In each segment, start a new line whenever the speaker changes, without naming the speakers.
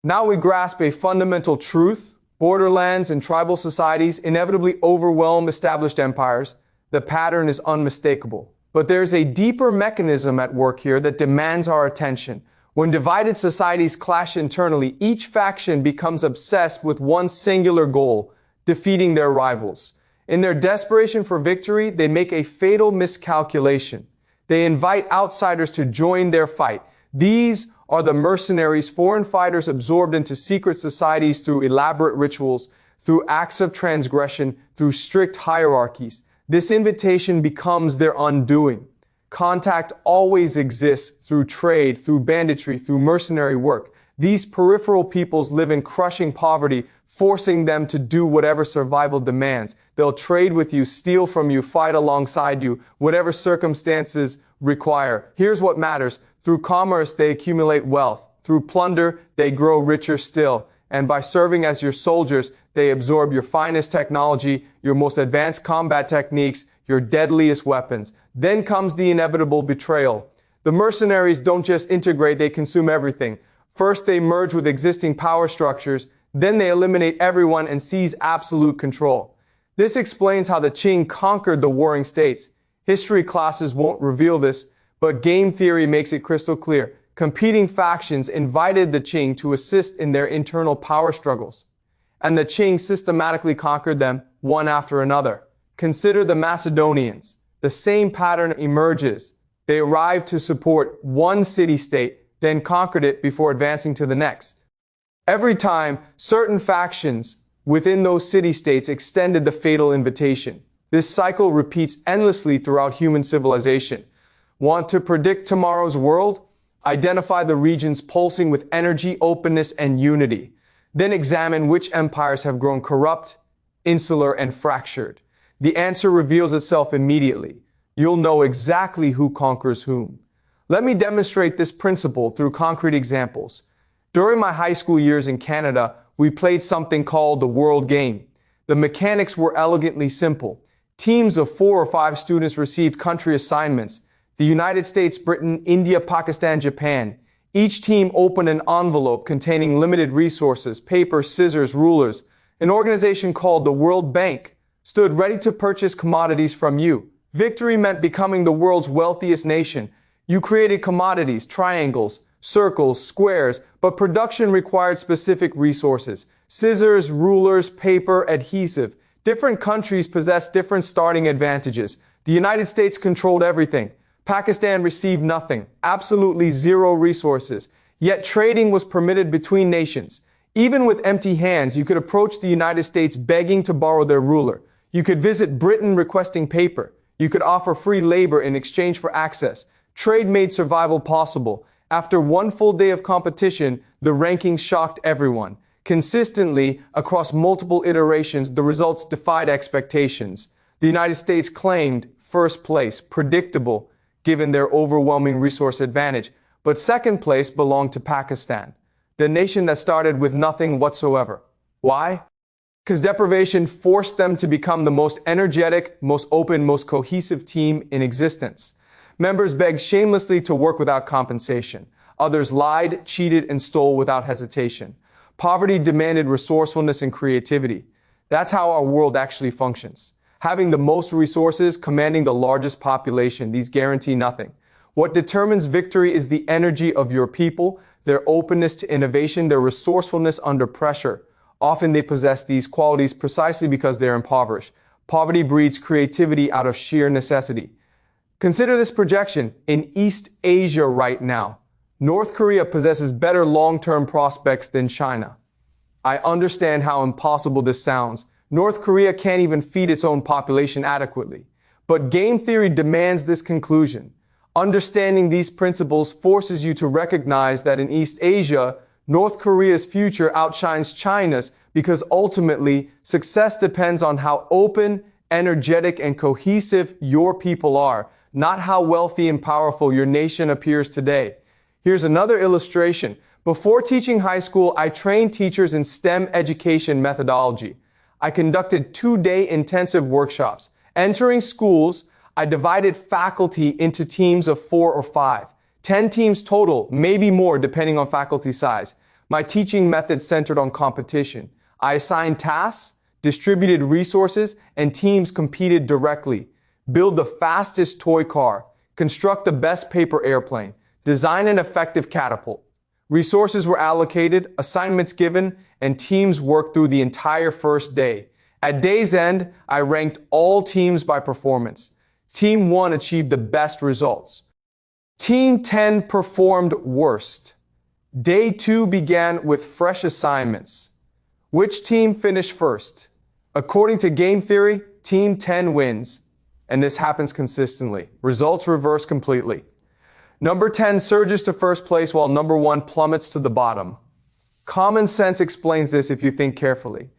Now we grasp a fundamental truth. Borderlands and tribal societies inevitably overwhelm established empires. The pattern is unmistakable. But there's a deeper mechanism at work here that demands our attention. When divided societies clash internally, each faction becomes obsessed with one singular goal: defeating their rivals. In their desperation for victory, they make a fatal miscalculation. They invite outsiders to join their fight. These are the mercenaries, foreign fighters absorbed into secret societies through elaborate rituals, through acts of transgression, through strict hierarchies. This invitation becomes their undoing. Contact always exists through trade, through banditry, through mercenary work. These peripheral peoples live in crushing poverty, forcing them to do whatever survival demands. They'll trade with you, steal from you, fight alongside you, whatever circumstances require. Here's what matters. Through commerce, they accumulate wealth. Through plunder, they grow richer still. And by serving as your soldiers, they absorb your finest technology, your most advanced combat techniques, your deadliest weapons. Then comes the inevitable betrayal. The mercenaries don't just integrate, they consume everything. First, they merge with existing power structures. Then they eliminate everyone and seize absolute control. This explains how the Qing conquered the warring states. History classes won't reveal this, but game theory makes it crystal clear. Competing factions invited the Qing to assist in their internal power struggles, and the Qing systematically conquered them one after another. Consider the Macedonians. The same pattern emerges. They arrived to support one city-state, then conquered it before advancing to the next. Every time, certain factions within those city-states extended the fatal invitation. This cycle repeats endlessly throughout human civilization. Want to predict tomorrow's world? Identify the regions pulsing with energy, openness, and unity. Then examine which empires have grown corrupt, insular, and fractured. The answer reveals itself immediately. You'll know exactly who conquers whom. Let me demonstrate this principle through concrete examples. During my high school years in Canada, we played something called the World Game. The mechanics were elegantly simple. Teams of 4 or 5 students received country assignments. The United States, Britain, India, Pakistan, Japan. Each team opened an envelope containing limited resources, paper, scissors, rulers. An organization called the World Bank stood ready to purchase commodities from you. Victory meant becoming the world's wealthiest nation. You created commodities, triangles, circles, squares, but production required specific resources. Scissors, rulers, paper, adhesive. Different countries possessed different starting advantages. The United States controlled everything. Pakistan received nothing, absolutely zero resources. Yet trading was permitted between nations. Even with empty hands, you could approach the United States begging to borrow their ruler. You could visit Britain requesting paper. You could offer free labor in exchange for access. Trade made survival possible. After one full day of competition, the rankings shocked everyone. Consistently, across multiple iterations, the results defied expectations. The United States claimed first place, predictable, given their overwhelming resource advantage. But second place belonged to Pakistan, the nation that started with nothing whatsoever. Why? Because deprivation forced them to become the most energetic, most open, most cohesive team in existence. Members begged shamelessly to work without compensation. Others lied, cheated, and stole without hesitation. Poverty demanded resourcefulness and creativity. That's how our world actually functions. Having the most resources, commanding the largest population, these guarantee nothing. What determines victory is the energy of your people, their openness to innovation, their resourcefulness under pressure. Often they possess these qualities precisely because they're impoverished. Poverty breeds creativity out of sheer necessity. Consider this projection. In East Asia right now, North Korea possesses better long-term prospects than China. I understand how impossible this sounds. North Korea can't even feed its own population adequately. But game theory demands this conclusion. Understanding these principles forces you to recognize that in East Asia, North Korea's future outshines China's because ultimately success depends on how open, energetic, and cohesive your people are, not how wealthy and powerful your nation appears today. Here's another illustration. Before teaching high school, I trained teachers in STEM education methodology. I conducted 2-day intensive workshops. Entering schools, I divided faculty into teams of 4 or 5. 10 teams total, maybe more depending on faculty size. My teaching method centered on competition. I assigned tasks, distributed resources, and teams competed directly. Build the fastest toy car, construct the best paper airplane, design an effective catapult. Resources were allocated, assignments given, and teams worked through the entire first day. At day's end, I ranked all teams by performance. Team 1 achieved the best results. Team 10 performed worst. Day 2 began with fresh assignments. Which team finished first? According to game theory, Team 10 wins. And this happens consistently. Results reverse completely. Number 10 surges to first place while number 1 plummets to the bottom. Common sense explains this if you think carefully.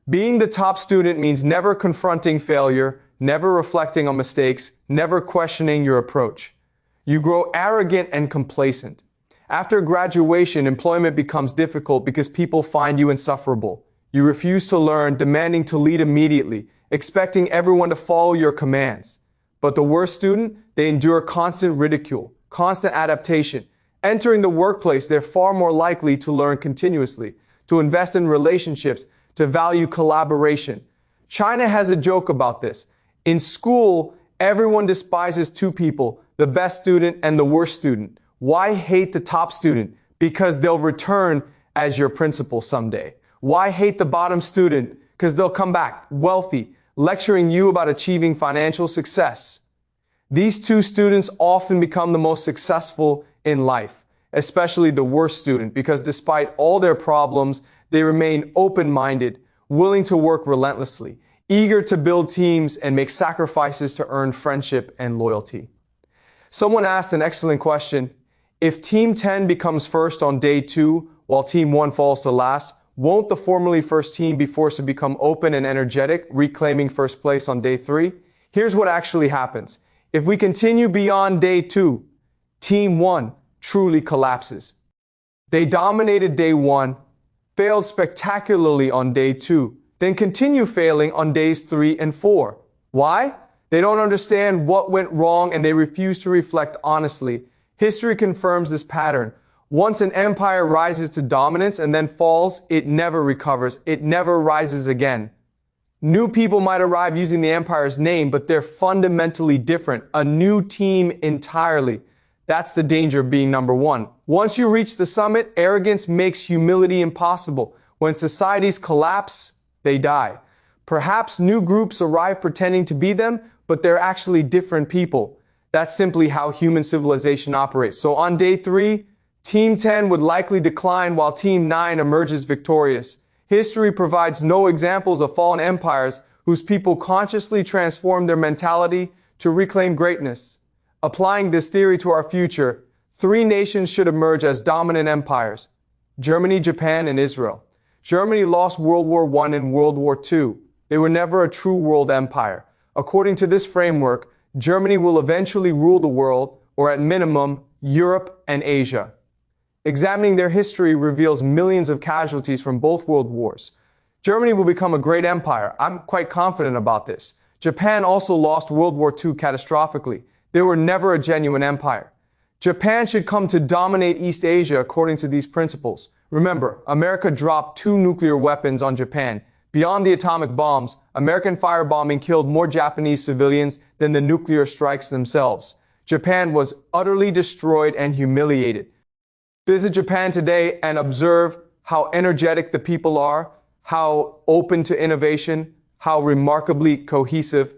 Being the top student means never confronting failure, never reflecting on mistakes, never questioning your approach. You grow arrogant and complacent. After graduation, employment becomes difficult because people find you insufferable. You refuse to learn, demanding to lead immediately, expecting everyone to follow your commands. But the worst student, they endure constant ridicule, constant adaptation. Entering the workplace, they're far more likely to learn continuously, to invest in relationships, to value collaboration. China has a joke about this. In school, everyone despises two people, the best student and the worst student. Why hate the top student? Because they'll return as your principal someday. Why hate the bottom student? Because they'll come back wealthy, lecturing you about achieving financial success. These two students often become the most successful in life, especially the worst student, because despite all their problems, they remain open-minded, willing to work relentlessly, eager to build teams and make sacrifices to earn friendship and loyalty. Someone asked an excellent question. If Team 10 becomes first on day 2, while Team 1 falls to last, won't the formerly first team be forced to become open and energetic, reclaiming first place on day 3? Here's what actually happens. If we continue beyond day 2, Team 1 truly collapses. They dominated day 1, failed spectacularly on day 2, then continue failing on days 3 and 4. Why? They don't understand what went wrong and they refuse to reflect honestly. History confirms this pattern. Once an empire rises to dominance and then falls, it never recovers. It never rises again. New people might arrive using the empire's name, but they're fundamentally different. A new team entirely. That's the danger of being number 1. Once you reach the summit, arrogance makes humility impossible. When societies collapse, they die. Perhaps new groups arrive pretending to be them, but they're actually different people. That's simply how human civilization operates. So on day 3, Team 10 would likely decline while Team 9 emerges victorious. History provides no examples of fallen empires whose people consciously transformed their mentality to reclaim greatness. Applying this theory to our future, 3 nations should emerge as dominant empires: Germany, Japan, and Israel. Germany lost World War I and World War II. They were never a true world empire. According to this framework, Germany will eventually rule the world, or at minimum, Europe and Asia. Examining their history reveals millions of casualties from both world wars. Germany will become a great empire. I'm quite confident about this. Japan also lost World War II catastrophically. They were never a genuine empire. Japan should come to dominate East Asia according to these principles. Remember, America dropped 2 nuclear weapons on Japan. Beyond the atomic bombs, American firebombing killed more Japanese civilians than the nuclear strikes themselves. Japan was utterly destroyed and humiliated. Visit Japan today and observe how energetic the people are, how open to innovation, how remarkably cohesive.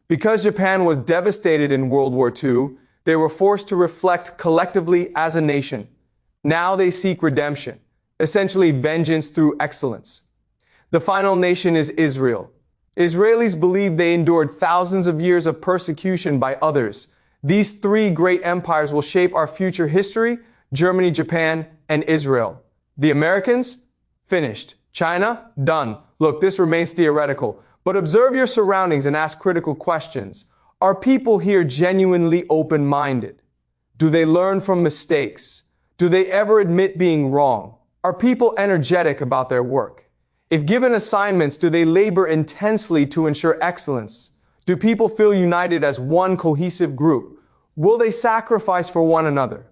Because Japan was devastated in World War II, they were forced to reflect collectively as a nation. Now they seek redemption, essentially vengeance through excellence. The final nation is Israel. Israelis believe they endured thousands of years of persecution by others. These 3 great empires will shape our future history: Germany, Japan, and Israel. The Americans? Finished. China? Done. Look, this remains theoretical, but observe your surroundings and ask critical questions. Are people here genuinely open-minded? Do they learn from mistakes? Do they ever admit being wrong? Are people energetic about their work? If given assignments, do they labor intensely to ensure excellence? Do people feel united as one cohesive group? Will they sacrifice for one another?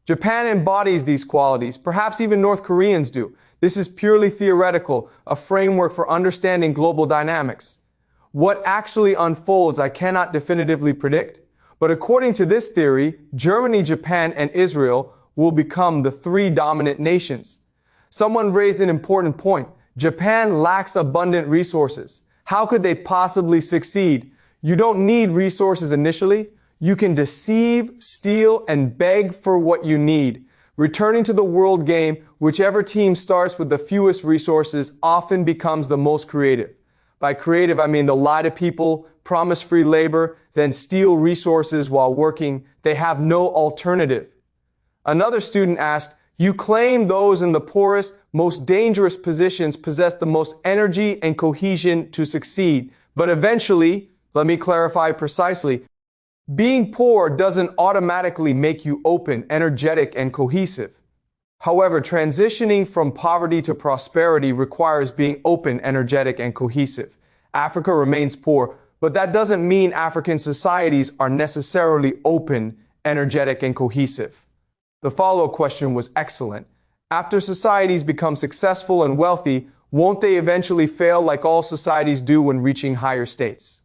Japan embodies these qualities, perhaps even North Koreans do. This is purely theoretical, a framework for understanding global dynamics. What actually unfolds, I cannot definitively predict. But according to this theory, Germany, Japan, and Israel will become the three dominant nations. Someone raised an important point. Japan lacks abundant resources. How could they possibly succeed? You don't need resources initially. You can deceive, steal, and beg for what you need. Returning to the world game, whichever team starts with the fewest resources often becomes the most creative. By creative, I mean they'll lie to people, promise free labor, then steal resources while working. They have no alternative. Another student asked, you claim those in the poorest, most dangerous positions possess the most energy and cohesion to succeed. But eventually, let me clarify precisely, being poor doesn't automatically make you open, energetic, and cohesive. However, transitioning from poverty to prosperity requires being open, energetic, and cohesive. Africa remains poor, but that doesn't mean African societies are necessarily open, energetic, and cohesive. The follow-up question was excellent. After societies become successful and wealthy, won't they eventually fail like all societies do when reaching higher states?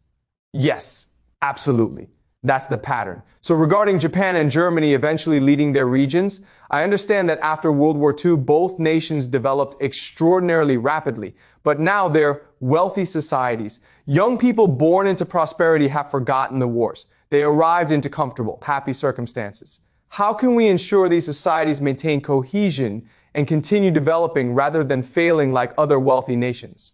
Yes, absolutely. That's the pattern. So regarding Japan and Germany eventually leading their regions, I understand that after World War II, both nations developed extraordinarily rapidly, but now they're wealthy societies. Young people born into prosperity have forgotten the wars. They arrived into comfortable, happy circumstances. How can we ensure these societies maintain cohesion and continue developing rather than failing like other wealthy nations?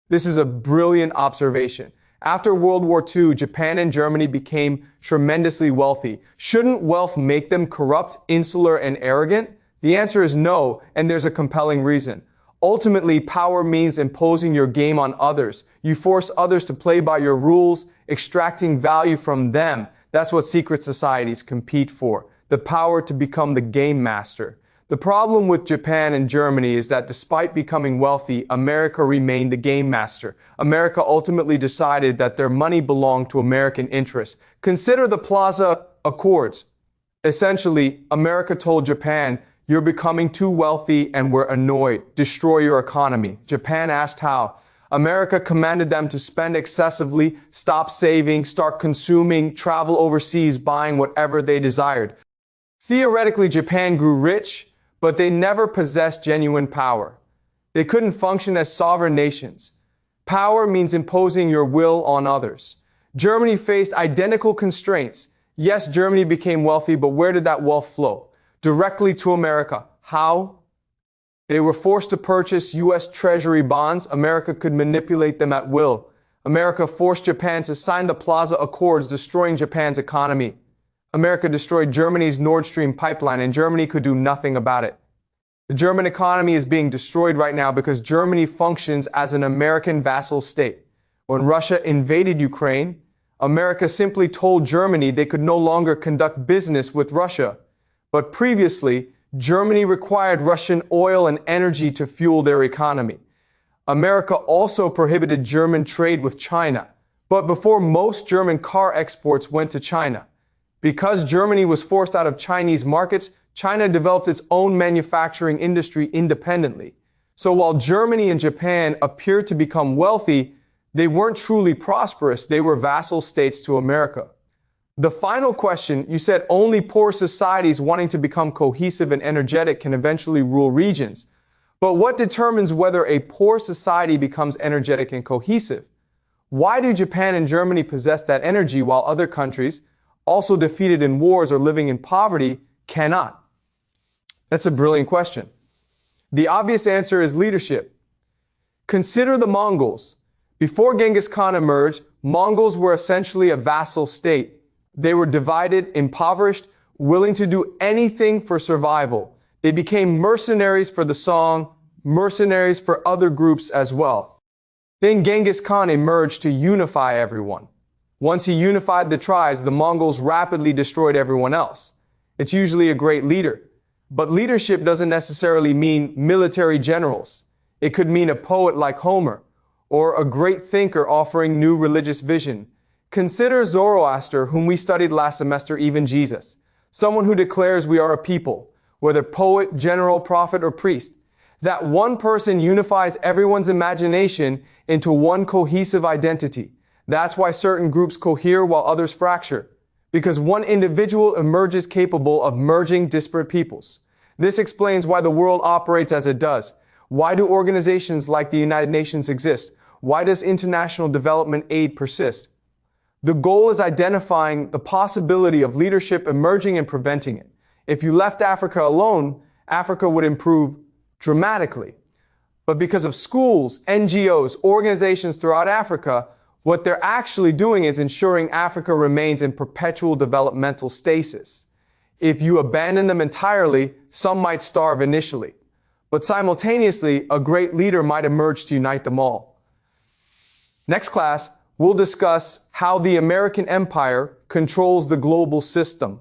This is a brilliant observation. After World War II, Japan and Germany became tremendously wealthy. Shouldn't wealth make them corrupt, insular, and arrogant? The answer is no, and there's a compelling reason. Ultimately, power means imposing your game on others. You force others to play by your rules, extracting value from them. That's what secret societies compete for, the power to become the game master. The problem with Japan and Germany is that despite becoming wealthy, America remained the game master. America ultimately decided that their money belonged to American interests. Consider the Plaza Accords. Essentially, America told Japan, you're becoming too wealthy and we're annoyed. Destroy your economy. Japan asked how. America commanded them to spend excessively, stop saving, start consuming, travel overseas, buying whatever they desired. Theoretically, Japan grew rich, but they never possessed genuine power. They couldn't function as sovereign nations. Power means imposing your will on others. Germany faced identical constraints. Yes, Germany became wealthy, but where did that wealth flow? Directly to America. How? They were forced to purchase U.S. Treasury bonds. America could manipulate them at will. America forced Japan to sign the Plaza Accords, destroying Japan's economy. America destroyed Germany's Nord Stream pipeline, and Germany could do nothing about it. The German economy is being destroyed right now because Germany functions as an American vassal state. When Russia invaded Ukraine, America simply told Germany they could no longer conduct business with Russia. But previously, Germany required Russian oil and energy to fuel their economy. America also prohibited German trade with China. But before most German car exports went to China, because Germany was forced out of Chinese markets, China developed its own manufacturing industry independently. So while Germany and Japan appeared to become wealthy, they weren't truly prosperous. They were vassal states to America. The final question, you said only poor societies wanting to become cohesive and energetic can eventually rule regions. But what determines whether a poor society becomes energetic and cohesive? Why do Japan and Germany possess that energy while other countries, also defeated in wars or living in poverty, cannot? That's a brilliant question. The obvious answer is leadership. Consider the Mongols. Before Genghis Khan emerged, Mongols were essentially a vassal state. They were divided, impoverished, willing to do anything for survival. They became mercenaries for the Song, mercenaries for other groups as well. Then Genghis Khan emerged to unify everyone. Once he unified the tribes, the Mongols rapidly destroyed everyone else. It's usually a great leader. But leadership doesn't necessarily mean military generals. It could mean a poet like Homer, or a great thinker offering new religious vision. Consider Zoroaster, whom we studied last semester, even Jesus. someone who declares we are a people, whether poet, general, prophet, or priest. That one person unifies everyone's imagination into one cohesive identity. That's why certain groups cohere while others fracture, because one individual emerges capable of merging disparate peoples. This explains why the world operates as it does. Why do organizations like the United Nations exist? Why does international development aid persist? The goal is identifying the possibility of leadership emerging and preventing it. If you left Africa alone, Africa would improve dramatically. But because of schools, NGOs, organizations throughout Africa, what they're actually doing is ensuring Africa remains in perpetual developmental stasis. If you abandon them entirely, some might starve initially. But simultaneously, a great leader might emerge to unite them all. Next class, we'll discuss how the American empire controls the global system.